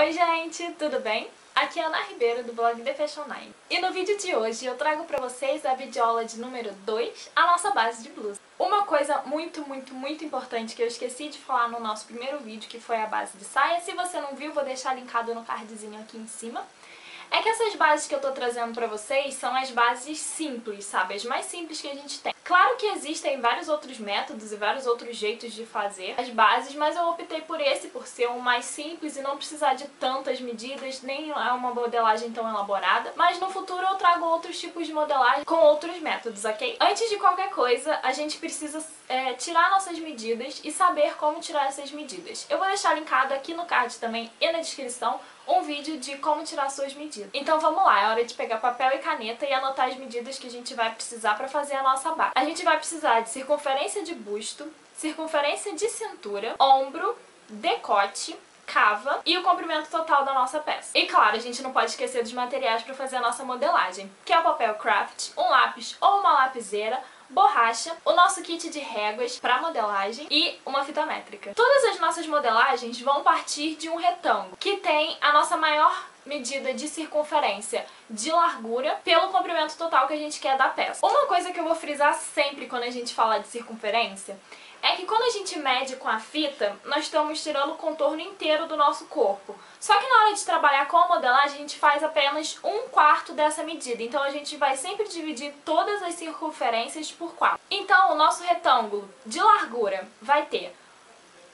Oi gente, tudo bem? Aqui é a Ana Ribeiro do blog The Fashion 9 e no vídeo de hoje eu trago pra vocês a videoaula de número 2, a nossa base de blusa. Uma coisa muito importante que eu esqueci de falar no nosso primeiro vídeo, que foi a base de saia, se você não viu, vou deixar linkado no cardzinho aqui em cima. É que essas bases que eu tô trazendo pra vocês são as bases simples, sabe? As mais simples que a gente tem. Claro que existem vários outros métodos e vários outros jeitos de fazer as bases, mas eu optei por esse, por ser o mais simples e não precisar de tantas medidas, nem é uma modelagem tão elaborada. Mas no futuro eu trago outros tipos de modelagem com outros métodos, ok? Antes de qualquer coisa, a gente precisa tirar nossas medidas e saber como tirar essas medidas. Eu vou deixar linkado aqui no card também e na descrição um vídeo de como tirar suas medidas. Então vamos lá, é hora de pegar papel e caneta e anotar as medidas que a gente vai precisar para fazer a nossa base. A gente vai precisar de circunferência de busto, circunferência de cintura, ombro, decote, cava e o comprimento total da nossa peça. E claro, a gente não pode esquecer dos materiais para fazer a nossa modelagem, que é o papel craft, um lápis ou uma lapiseira, borracha, o nosso kit de réguas para modelagem e uma fita métrica. Todas as nossas modelagens vão partir de um retângulo, que tem a nossa maior medida de circunferência de largura pelo comprimento total que a gente quer da peça. Uma coisa que eu vou frisar sempre quando a gente fala de circunferência é que quando a gente mede com a fita, nós estamos tirando o contorno inteiro do nosso corpo. Só que na hora de trabalhar com a modelagem, a gente faz apenas 1/4 dessa medida. Então a gente vai sempre dividir todas as circunferências por 4. Então o nosso retângulo de largura vai ter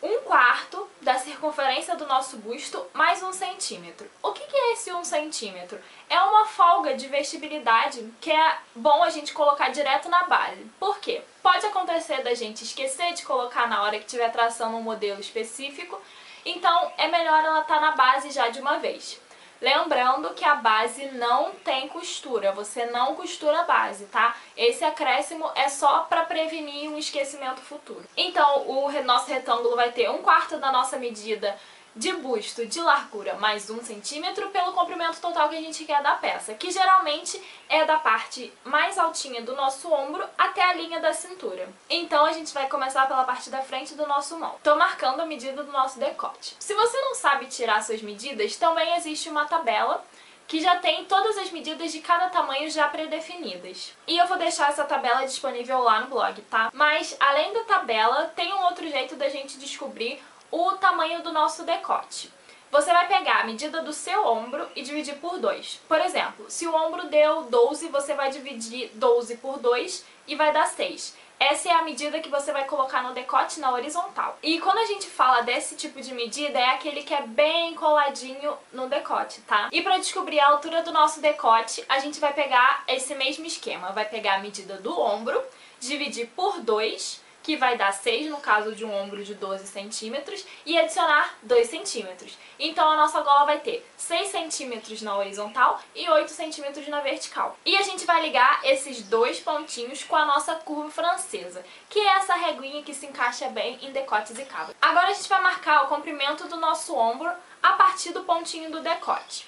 1/4 da circunferência do nosso busto mais 1 centímetro. O que é esse 1 centímetro? É uma folga de vestibilidade que é bom a gente colocar direto na base. Por quê? Pode acontecer da gente esquecer de colocar na hora que estiver traçando um modelo específico, então é melhor ela estar na base já de uma vez. Lembrando que a base não tem costura, você não costura a base, tá? Esse acréscimo é só para prevenir um esquecimento futuro. Então, o nosso retângulo vai ter 1/4 da nossa medida de busto de largura mais 1 centímetro pelo comprimento total que a gente quer da peça, que geralmente é da parte mais altinha do nosso ombro até a linha da cintura. Então a gente vai começar pela parte da frente do nosso mão. Tô marcando a medida do nosso decote. Se você não sabe tirar suas medidas, também existe uma tabela que já tem todas as medidas de cada tamanho já pré-definidas. E eu vou deixar essa tabela disponível lá no blog, tá? Mas além da tabela, tem um outro jeito da gente descobrir o tamanho do nosso decote. Você vai pegar a medida do seu ombro e dividir por 2. Por exemplo, se o ombro deu 12, você vai dividir 12 por 2 e vai dar 6. Essa é a medida que você vai colocar no decote na horizontal. E quando a gente fala desse tipo de medida, é aquele que é bem coladinho no decote, tá? E para descobrir a altura do nosso decote, a gente vai pegar esse mesmo esquema. Vai pegar a medida do ombro, dividir por 2, que vai dar 6 no caso de um ombro de 12 centímetros, e adicionar 2 centímetros. Então a nossa gola vai ter 6 centímetros na horizontal e 8 centímetros na vertical. E a gente vai ligar esses dois pontinhos com a nossa curva francesa, que é essa reguinha que se encaixa bem em decotes e cavas. Agora a gente vai marcar o comprimento do nosso ombro a partir do pontinho do decote.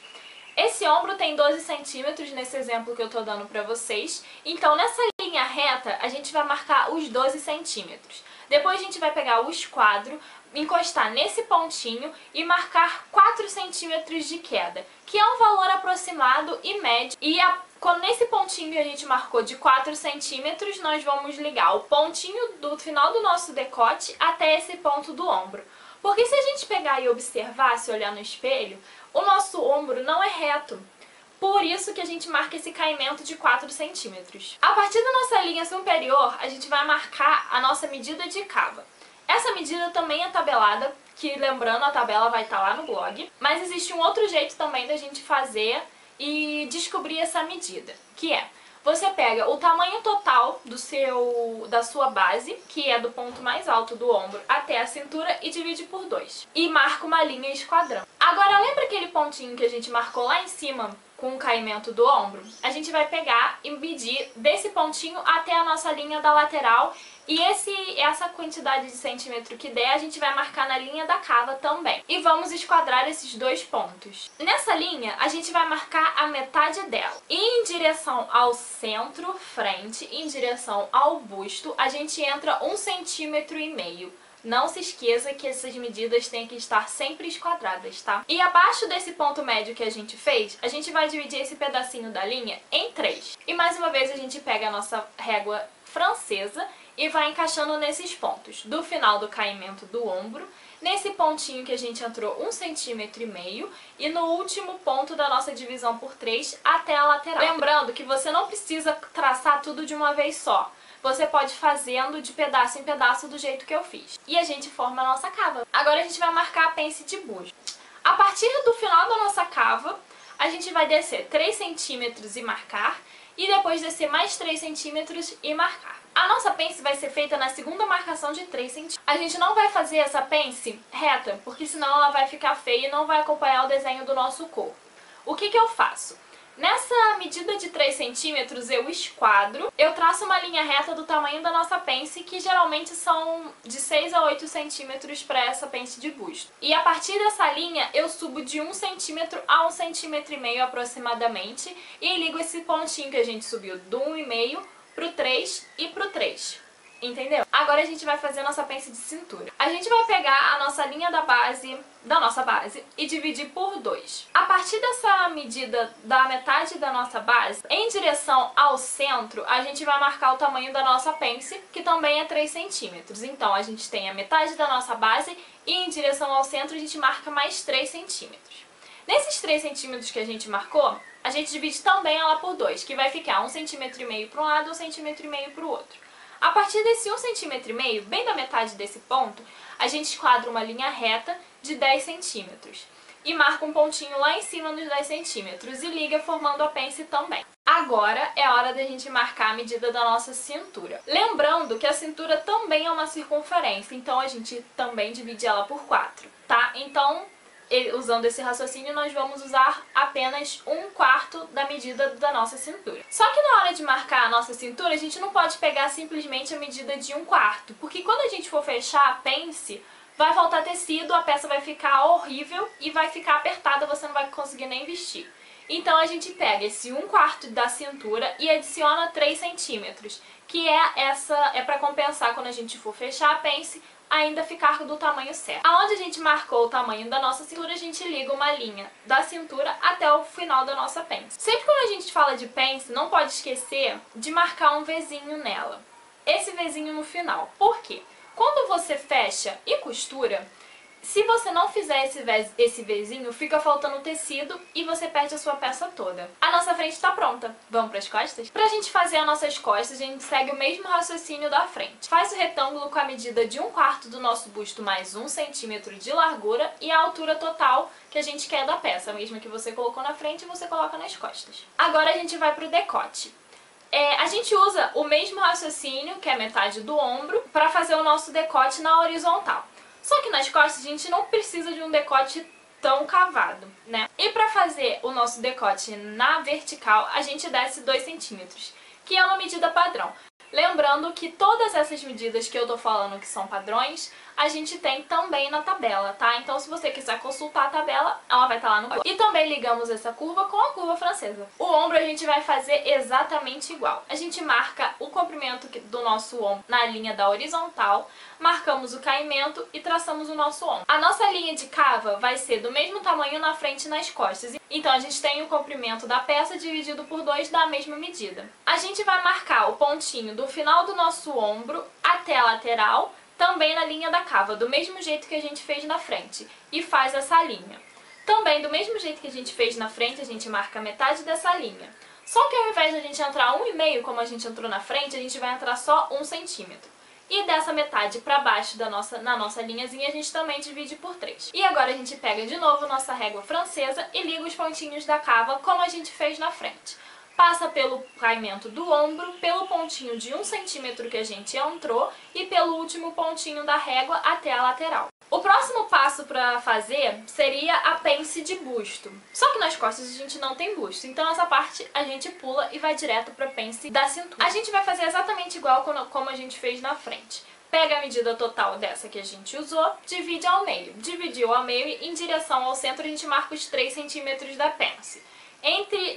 Esse ombro tem 12 centímetros nesse exemplo que eu tô dando pra vocês, então nessa linha reta a gente vai marcar os 12 centímetros. Depois a gente vai pegar o esquadro, encostar nesse pontinho e marcar 4 centímetros de queda, que é um valor aproximado e médio. E quando nesse pontinho que a gente marcou de 4 centímetros, nós vamos ligar o pontinho do final do nosso decote até esse ponto do ombro. Porque se a gente pegar e observar, se olhar no espelho, o nosso ombro não é reto. Por isso que a gente marca esse caimento de 4 centímetros. A partir da nossa linha superior, a gente vai marcar a nossa medida de cava. Essa medida também é tabelada, que lembrando, a tabela vai estar lá no blog. Mas existe um outro jeito também da gente fazer e descobrir essa medida, que é: você pega o tamanho total da sua base, que é do ponto mais alto do ombro até a cintura, e divide por 2. E marca uma linha esquadrão. Agora, lembra aquele pontinho que a gente marcou lá em cima com o caimento do ombro? A gente vai pegar e medir desse pontinho até a nossa linha da lateral. E essa quantidade de centímetro que der, a gente vai marcar na linha da cava também. E vamos esquadrar esses dois pontos. Nessa linha, a gente vai marcar a metade dela. E em direção ao centro, frente, em direção ao busto, a gente entra 1,5 centímetros. Não se esqueça que essas medidas têm que estar sempre esquadradas, tá? E abaixo desse ponto médio que a gente fez, a gente vai dividir esse pedacinho da linha em 3. E mais uma vez a gente pega a nossa régua francesa e vai encaixando nesses pontos. Do final do caimento do ombro, nesse pontinho que a gente entrou 1,5 cm e no último ponto da nossa divisão por 3 até a lateral. Lembrando que você não precisa traçar tudo de uma vez só. Você pode ir fazendo de pedaço em pedaço do jeito que eu fiz. E a gente forma a nossa cava. Agora a gente vai marcar a pence de busto. A partir do final da nossa cava, a gente vai descer 3 centímetros e marcar, e depois descer mais 3 centímetros e marcar. A nossa pence vai ser feita na segunda marcação de 3 centímetros. A gente não vai fazer essa pence reta, porque senão ela vai ficar feia e não vai acompanhar o desenho do nosso corpo. O que eu faço? Nessa medida de 3 centímetros eu esquadro, eu traço uma linha reta do tamanho da nossa pence, que geralmente são de 6 a 8 centímetros para essa pence de busto. E a partir dessa linha eu subo de 1 centímetro a 1,5 cm aproximadamente e ligo esse pontinho que a gente subiu do 1,5 pro 3 e pro 3. Entendeu? Agora a gente vai fazer a nossa pence de cintura. A gente vai pegar a nossa linha da nossa base e dividir por 2. A partir dessa medida da metade da nossa base, em direção ao centro, a gente vai marcar o tamanho da nossa pence, que também é 3 centímetros. Então a gente tem a metade da nossa base e em direção ao centro a gente marca mais 3 centímetros. Nesses 3 centímetros que a gente marcou, a gente divide também ela por 2, que vai ficar 1,5 cm para um lado e 1,5 cm para o outro. A partir desse 1,5 cm, bem da metade desse ponto, a gente esquadra uma linha reta de 10 centímetros e marca um pontinho lá em cima nos 10 centímetros e liga formando a pence também. Agora é a hora da gente marcar a medida da nossa cintura. Lembrando que a cintura também é uma circunferência, então a gente também divide ela por 4, tá? Então, usando esse raciocínio, nós vamos usar apenas 1/4 da medida da nossa cintura. Só que na hora de marcar a nossa cintura, a gente não pode pegar simplesmente a medida de 1/4, porque quando a gente for fechar a pence, vai faltar tecido, a peça vai ficar horrível e vai ficar apertada, você não vai conseguir nem vestir. Então a gente pega esse 1/4 da cintura e adiciona 3 centímetros, que é para compensar quando a gente for fechar a pence, ainda ficar do tamanho certo. Aonde a gente marcou o tamanho da nossa cintura, a gente liga uma linha da cintura até o final da nossa pence. Sempre quando a gente fala de pence, não pode esquecer de marcar um Vzinho nela. Esse Vzinho no final. Por quê? Quando você fecha e costura, se você não fizer esse Vzinho, fica faltando tecido e você perde a sua peça toda. A nossa frente está pronta. Vamos para as costas? Pra gente fazer as nossas costas, a gente segue o mesmo raciocínio da frente. Faz o retângulo com a medida de 1/4 do nosso busto mais 1 centímetro de largura e a altura total que a gente quer da peça. A mesma que você colocou na frente, você coloca nas costas. Agora a gente vai pro decote. A gente usa o mesmo raciocínio, que é a metade do ombro, para fazer o nosso decote na horizontal. Só que nas costas a gente não precisa de um decote tão cavado, né? E para fazer o nosso decote na vertical, a gente desce 2 centímetros, que é uma medida padrão. Lembrando que todas essas medidas que eu tô falando que são padrões, a gente tem também na tabela, tá? Então se você quiser consultar a tabela, ela vai estar lá no blog. E também ligamos essa curva com a curva francesa. O ombro a gente vai fazer exatamente igual. A gente marca o comprimento do nosso ombro na linha da horizontal, marcamos o caimento e traçamos o nosso ombro. A nossa linha de cava vai ser do mesmo tamanho na frente e nas costas. Então a gente tem o comprimento da peça dividido por 2 da mesma medida. A gente vai marcar o pontinho do final do nosso ombro até a lateral, também na linha da cava, do mesmo jeito que a gente fez na frente, e faz essa linha. Também, do mesmo jeito que a gente fez na frente, a gente marca metade dessa linha. Só que ao invés de a gente entrar 1,5, como a gente entrou na frente, a gente vai entrar só 1 centímetro. E dessa metade para baixo na nossa linhazinha, a gente também divide por 3. E agora a gente pega de novo nossa régua francesa e liga os pontinhos da cava, como a gente fez na frente. Passa pelo caimento do ombro, pelo pontinho de 1 centímetro que a gente entrou e pelo último pontinho da régua até a lateral. O próximo passo para fazer seria a pence de busto. Só que nas costas a gente não tem busto, então essa parte a gente pula e vai direto para a pence da cintura. A gente vai fazer exatamente igual como a gente fez na frente. Pega a medida total dessa que a gente usou, divide ao meio. Dividiu ao meio e em direção ao centro a gente marca os 3 centímetros da pence.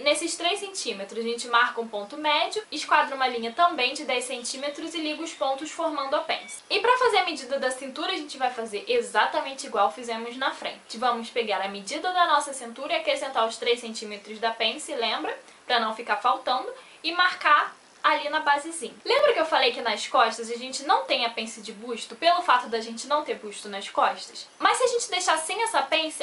Nesses 3 centímetros, a gente marca um ponto médio, esquadra uma linha também de 10 centímetros e liga os pontos formando a pence. E para fazer a medida da cintura, a gente vai fazer exatamente igual fizemos na frente. Vamos pegar a medida da nossa cintura e acrescentar os 3 centímetros da pence, lembra? Para não ficar faltando, e marcar ali na basezinha. Lembra que eu falei que nas costas a gente não tem a pence de busto pelo fato da gente não ter busto nas costas? Mas se a gente deixar sem essa pence,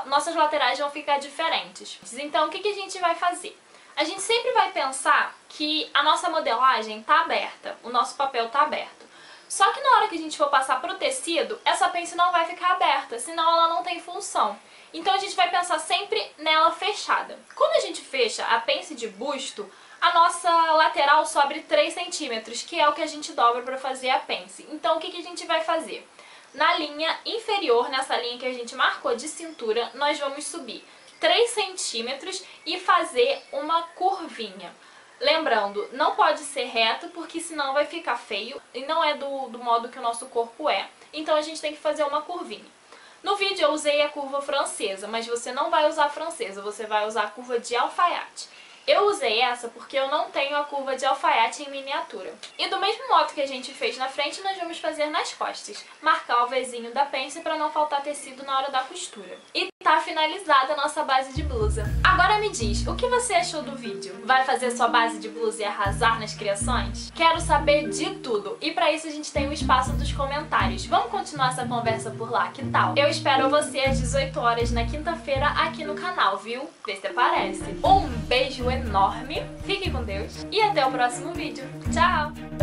nossas laterais vão ficar diferentes. Então o que a gente vai fazer? A gente sempre vai pensar que a nossa modelagem tá aberta, o nosso papel tá aberto. Só que na hora que a gente for passar pro tecido, essa pence não vai ficar aberta, senão ela não tem função. Então a gente vai pensar sempre nela fechada. Quando a gente fecha a pence de busto, a nossa lateral sobe 3 centímetros, que é o que a gente dobra para fazer a pence. Então o que a gente vai fazer? Na linha inferior, nessa linha que a gente marcou de cintura, nós vamos subir 3 centímetros e fazer uma curvinha. Lembrando, não pode ser reto, porque senão vai ficar feio e não é do modo que o nosso corpo é. Então a gente tem que fazer uma curvinha. No vídeo eu usei a curva francesa, mas você não vai usar a francesa, você vai usar a curva de alfaiate. Eu usei essa porque eu não tenho a curva de alfaiate em miniatura. E do mesmo modo que a gente fez na frente, nós vamos fazer nas costas. Marcar o Vzinho da pence para não faltar tecido na hora da costura. E tá finalizada a nossa base de blusa. Agora me diz, o que você achou do vídeo? Vai fazer sua base de blusa e arrasar nas criações? Quero saber de tudo. E para isso a gente tem o espaço dos comentários. Vamos continuar essa conversa por lá, que tal? Eu espero você às 18 horas na quinta-feira aqui no canal, viu? Vê se aparece. Um beijo enorme, fique com Deus e até o próximo vídeo. Tchau!